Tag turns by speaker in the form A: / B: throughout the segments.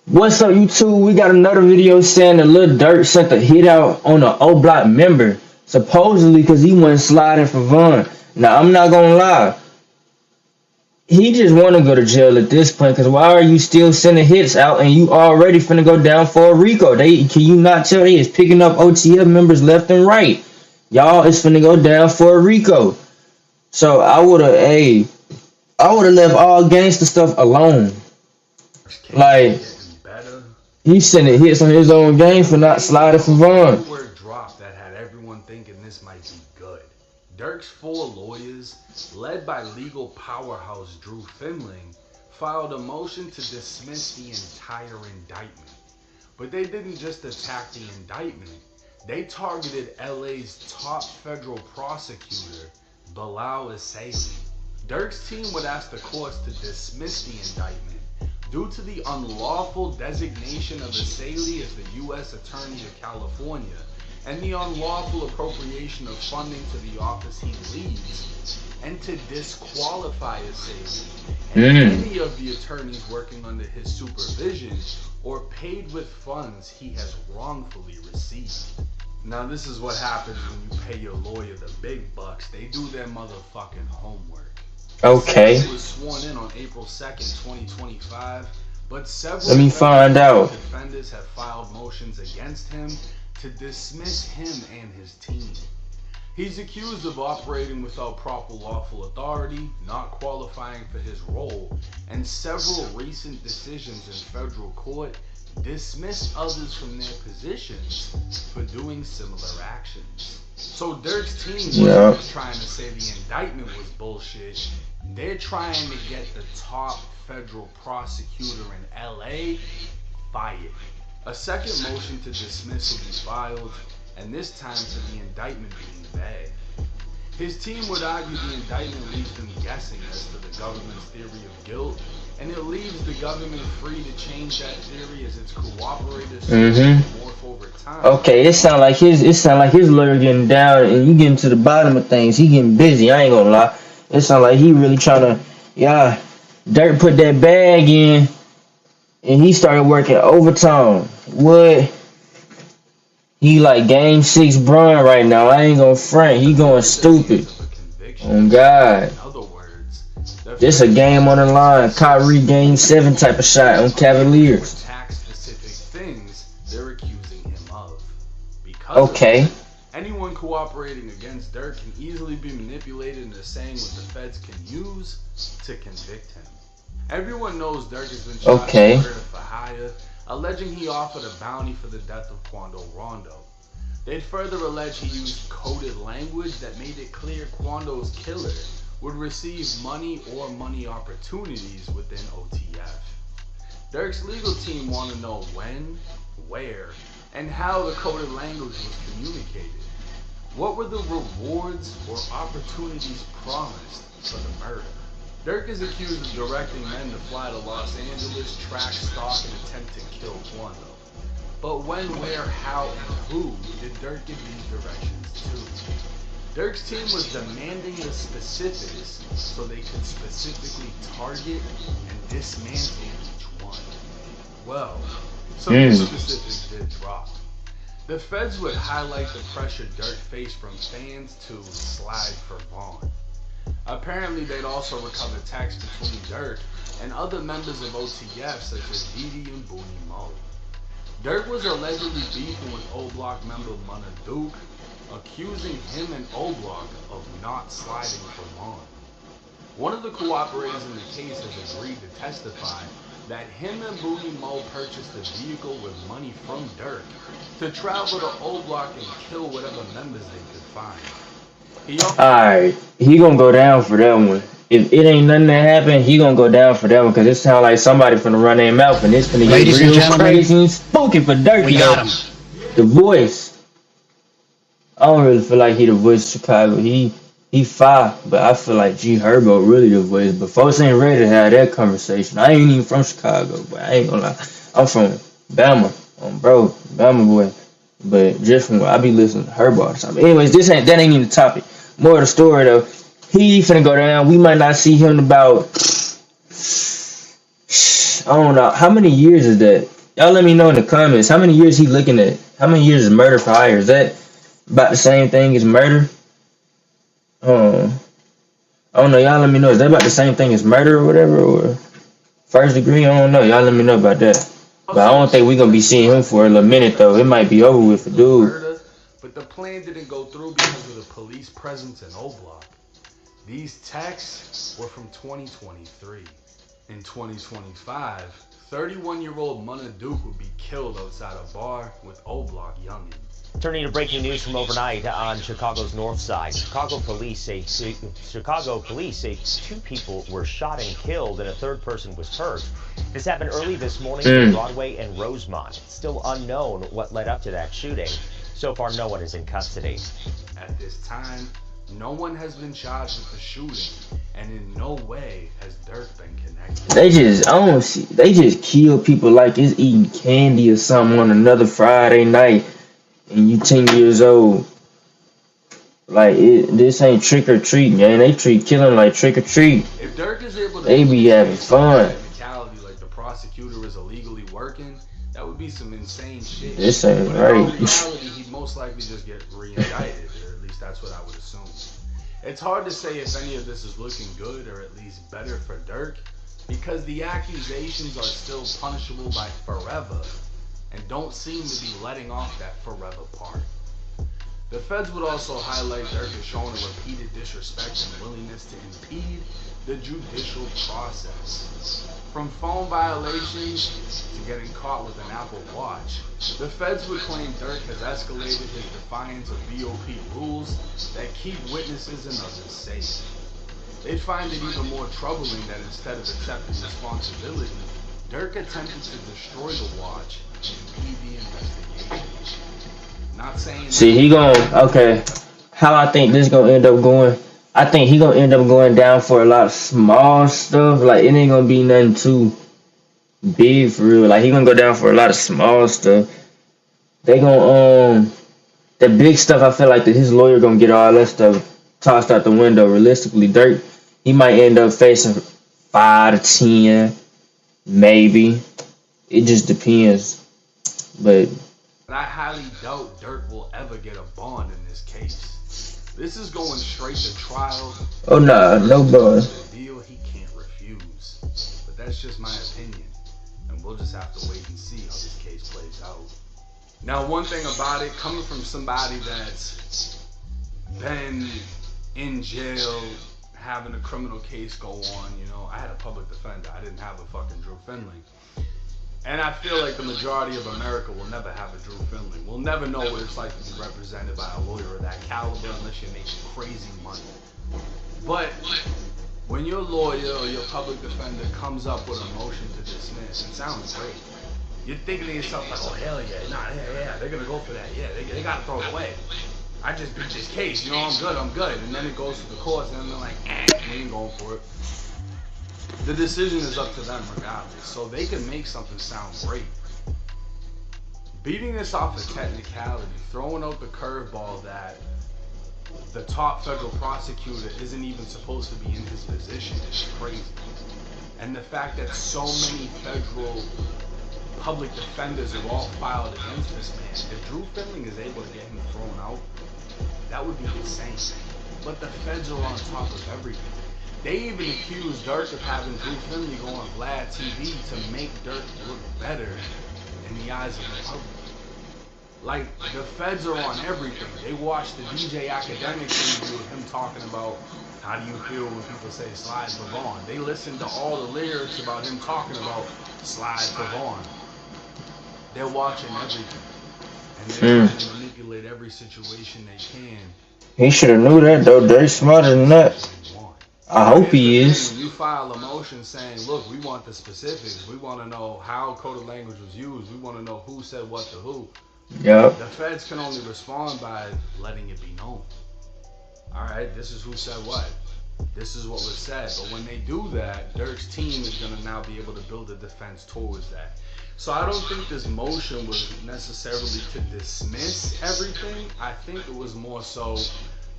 A: What's up, YouTube? We got another video saying that Lil Durk sent a hit out on an O Block member, supposedly because he went sliding for Vaughn. Now, I'm not gonna lie, he just want to go to jail at this point. Because why are you still sending hits out and you already finna go down for a RICO? Can you not tell they is picking up OTF members left and right? Y'all is finna go down for a RICO. So I would have left all gangster stuff alone. Like. He sending hits on his own game for not sliding for Vaughn.
B: Word dropped that had everyone thinking this might be good. Durk's 4 lawyers, led by legal powerhouse Drew Finling, filed a motion to dismiss the entire indictment. But they didn't just attack the indictment, they targeted LA's top federal prosecutor, Bilal Essayli. Durk's team would ask the courts to dismiss the indictment due to the unlawful designation of Essayli as the U.S. Attorney of California and the unlawful appropriation of funding to the office he leads, and to disqualify Essayli and any of the attorneys working under his supervision or paid with funds he has wrongfully received. Now, this is what happens when you pay your lawyer the big bucks. They do their motherfucking homework.
A: Okay.
B: He was sworn in on April 2nd, 2025, but several defendants have filed motions against him to dismiss him and his team. He's accused of operating without proper lawful authority, not qualifying for his role, and several recent decisions in federal court dismissed others from their positions for doing similar actions. So Durk's team wasn't just trying to say the indictment was bullshit. They're trying to get the top federal prosecutor in LA fired. A second motion to dismiss will be filed, and this time for the indictment being vague. His team would argue the indictment leaves them guessing as to the government's theory of guilt, and it leaves the government free to change that theory as its cooperators morph over time.
A: Okay, it sound like his lawyer getting down and you getting to the bottom of things. He getting busy. I ain't gonna lie. It sound like he really trying to, Durk put that bag in and he started working overtime. What? He like game 6 Bron right now. I ain't gonna front. He going stupid. Oh God. This a game on the line. Kyrie game 7 type of shot on Cavaliers.
B: Tax-specific things they're accusing him of. Because
A: okay.
B: Of that, anyone cooperating against Durk can easily be manipulated into saying what the feds can use to convict him. Everyone knows Durk has been charged with murder for hire, alleging he offered a bounty for the death of Quando Rondo. They'd further allege he used coded language that made it clear Quando's killer would receive money or money opportunities within OTF. Durk's legal team want to know when, where, and how the coded language was communicated. What were the rewards or opportunities promised for the murder? Durk is accused of directing men to fly to Los Angeles, track, stalk, and attempt to kill Quando. But when, where, how, and who did Durk give these directions to? Durk's team was demanding the specifics so they could specifically target and dismantle each one. Well, some specifics did drop. The feds would highlight the pressure Durk faced from fans to slide for Vaughn. Apparently, they'd also recover texts between Durk and other members of OTF such as Didi and Booney Mo. Durk was allegedly beefing with O-Block member Munna Duke, accusing him and O-Block of not sliding for Vaughn. One of the cooperators in the case has agreed to testify that him and Booney Mo purchased a vehicle with money from Durk to travel to O-Block and kill whatever members they could find.
A: Alright, he gonna go down for that one. If it ain't nothing that happened, he gonna go down for that one because it sound like somebody finna run their mouth and it's finna get real crazy and spooky for Durk.
C: We got him.
A: The voice. I don't really feel like he the voice of Chicago. He fire, but I feel like G Herbo really the voice. But folks ain't ready to have that conversation. I ain't even from Chicago, but I ain't gonna lie. I'm from Bama, Bama boy. But just from what I be listening to Herbo all the time. But anyways, that ain't even the topic. More of the story though. He finna go down. We might not see him in about, I don't know, how many years is that? Y'all let me know in the comments. How many years he looking at? How many years is murder for hire? Is that about the same thing as murder? I don't know. Y'all let me know. Is that about the same thing as murder or whatever? Or first degree? I don't know. Y'all let me know about that. But I don't think we're going to be seeing him for a little minute, though. It might be over with for dude.
B: But the plan didn't go through because of the police presence in O Block. These texts were from 2023. In 2025, 31-year-old Munna Duke would be killed outside a bar with O Block youngin.
C: Turning to breaking news from overnight on Chicago's north side. Chicago police say 2 people were shot and killed and a third person was hurt. This happened early this morning in Broadway and Rosemont. It's still unknown what led up to that shooting. So far, no one is in custody.
B: At this time, no one has been charged with the shooting, and in no way has Durk been connected.
A: They just kill people like it's eating candy or something on another Friday night, and you 10 years old. Like this ain't trick or treat, man. They treat killing like trick or treat.
B: If Durk is able to
A: they be having fun.
B: Like the prosecutor is illegally working, that would be some insane shit.
A: This ain't right.
B: In reality, he'd most likely just get re-indicted, or at least that's what I would assume. It's hard to say if any of this is looking good or at least better for Durk, because the accusations are still punishable by forever and don't seem to be letting off that forever part. The feds would also highlight Durk as showing a repeated disrespect and willingness to impede the judicial process. From phone violations to getting caught with an Apple Watch, the feds would claim Durk has escalated his defiance of BOP rules that keep witnesses and others safe. They'd find it even more troubling that instead of accepting responsibility, Durk attempted to destroy the watch and impede the investigation. Not saying.
A: See, how I think this gonna end up going? I think he gonna end up going down for a lot of small stuff. Like it ain't gonna be nothing too big for real. Like he gonna go down for a lot of small stuff. They gonna the big stuff. I feel like that his lawyer gonna get all that stuff tossed out the window. Realistically, Durk, he might end up facing 5 to 10, maybe. It just depends. But
B: I highly doubt Durk will ever get a bond in this case. This is going straight to trial.
A: Oh no bond.
B: A deal he can't refuse. But that's just my opinion, and we'll just have to wait and see how this case plays out. Now, one thing about it, coming from somebody that's been in jail, having a criminal case go on, you know, I had a public defender. I didn't have a fucking Drew Finley. And I feel like the majority of America will never have a Drew Finley. We'll never know what it's like to be represented by a lawyer of that caliber unless you're making crazy money. But when your lawyer or your public defender comes up with a motion to dismiss, it sounds great. You're thinking to yourself like, oh hell yeah, they're gonna go for that. Yeah, they gotta throw it away. I just beat this case, you know, I'm good. And then it goes to the courts and they're like, we ain't going for it. The decision is up to them regardless, so they can make something sound great. Beating this off a technicality, throwing out the curveball that the top federal prosecutor isn't even supposed to be in his position is crazy. And the fact that so many federal public defenders have all filed against this man, if Drew Finley is able to get him thrown out, that would be insane. But the feds are on top of everything. They even accused Durk of having Drew Finley go on Vlad TV to make Durk look better in the eyes of the public. Like, the feds are on everything. They watched the DJ Academic interview of him talking about how do you feel when people say slide for Vaughn. They listened to all the lyrics about him talking about slide for Vaughn. They're watching everything. And they're trying to manipulate every situation they can.
A: He should have knew that, though. They're smarter than that. I hope he is.
B: When you file a motion saying, look, we want the specifics, we want to know how code of language was used, we want to know who said what to who.
A: Yep.
B: The feds can only respond by letting it be known. All right, this is who said what. This is what was said. But when they do that, Durk's team is going to now be able to build a defense towards that. So I don't think this motion was necessarily to dismiss everything. I think it was more so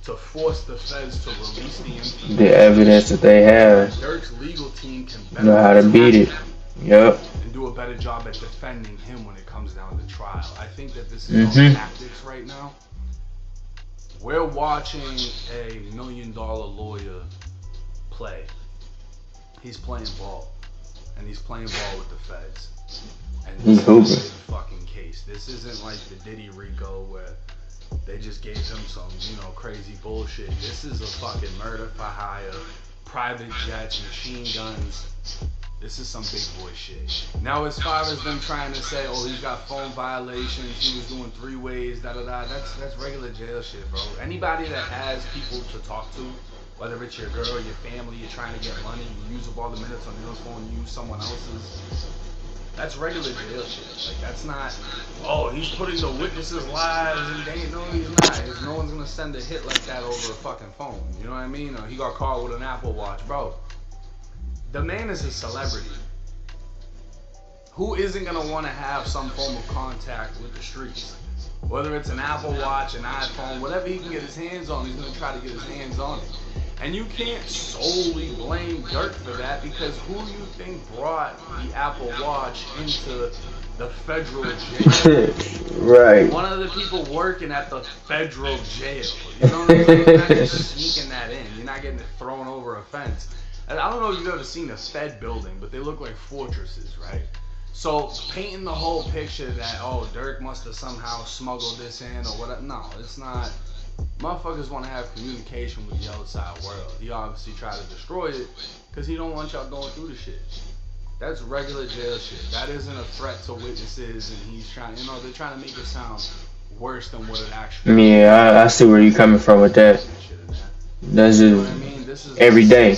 B: to force the feds to release the
A: evidence that they have.
B: Durk's legal team can better
A: know how to beat it. Yep.
B: and do a better job at defending him when it comes down to trial. I think that this is all tactics right now. We're watching a $1 million lawyer play. He's playing ball, and he's playing ball with the feds. And this is a big fucking case. This isn't like the Diddy Rico where they just gave him some, crazy bullshit. This is a fucking murder for hire, private jets, machine guns. This is some big boy shit. Now, as far as them trying to say, oh, he's got phone violations, he was doing 3-ways, that's regular jail shit, bro. Anybody that has people to talk to, whether it's your girl, your family, you're trying to get money, you use up all the minutes on your phone, you use someone else's, that's regular jail shit. Like, that's not, oh, he's putting the witnesses' lives in danger. No, he's not. No one's gonna send a hit like that over a fucking phone. You know what I mean? Or he got caught with an Apple Watch, bro. The man is a celebrity. Who isn't gonna want to have some form of contact with the streets? Whether it's an Apple Watch, an iPhone, whatever he can get his hands on, he's gonna try to get his hands on it. And you can't solely blame Durk for that, because who do you think brought the Apple Watch into the federal jail?
A: Right.
B: One of the people working at the federal jail. You know what I'm saying? You're not just sneaking that in. You're not getting it thrown over a fence. And I don't know if you've ever seen a Fed building, but they look like fortresses, right? So painting the whole picture that, oh, Durk must have somehow smuggled this in or whatever. No, it's not. Motherfuckers want to have communication with the outside world. He obviously tried to destroy it because he don't want y'all going through the shit. That's regular jail shit. That isn't a threat to witnesses, and he's trying, they're trying to make it sound worse than what it actually is.
A: Yeah, I see where you're coming from with that. That's just
B: This is
A: every day.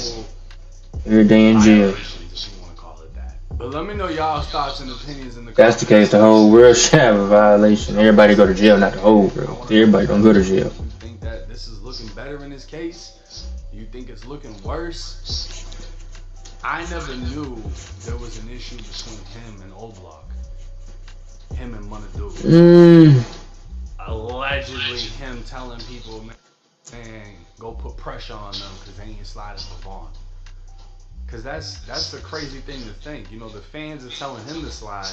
A: Every day in jail.
B: If you want to call it that. But let me know y'all's thoughts and opinions in the comments.
A: That's the case. The whole world should have a violation. Everybody go to jail, not the whole world. Everybody don't go to jail.
B: You think that this is looking better in this case? You think it's looking worse? I never knew there was an issue between him and O-Block. Him and Money Duke. Allegedly him telling people, man, go put pressure on them because they ain't sliding for Vaughn. Because that's the crazy thing to think. The fans are telling him to slide,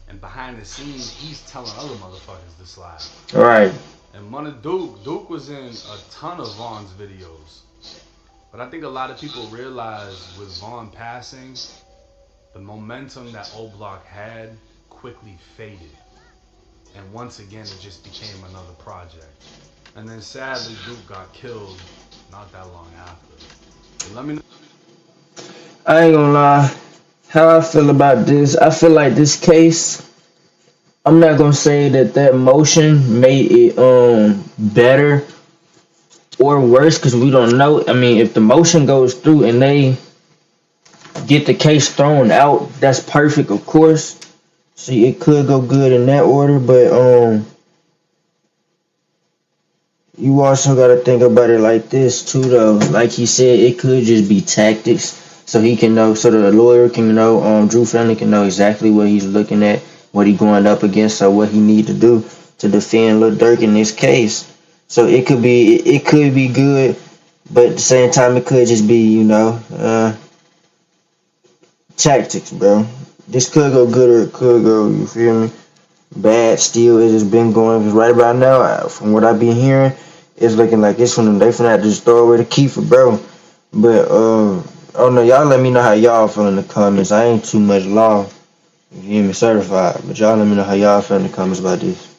B: and behind the scenes, he's telling other motherfuckers to slide.
A: Right.
B: And Money Duke was in a ton of Vaughn's videos. But I think a lot of people realize with Vaughn passing, the momentum that O-Block had quickly faded. And once again, it just became another project. And then sadly, Duke got killed not that long after. But let me know.
A: I ain't gonna lie. How I feel about this, I feel like this case, I'm not gonna say that motion made it better or worse, because we don't know. I mean, if the motion goes through and they get the case thrown out, that's perfect, of course. See, it could go good in that order, but you also gotta think about it like this too, though. Like he said, it could just be tactics. So he can know, so the lawyer can know, Drew family can know exactly what he's looking at, what he's going up against, or what he need to do to defend Lil Durk in this case. So it could be good, but at the same time it could just be, tactics, bro. This could go good or it could go, you feel me, bad. Still, it has been going, because right about now, from what I've been hearing, it's looking like it's from they finna have to just throw away the Kiefer, bro. But I don't know, y'all let me know how y'all feel in the comments. I ain't too much law, you hear me, certified, but y'all let me know how y'all feel in the comments about this.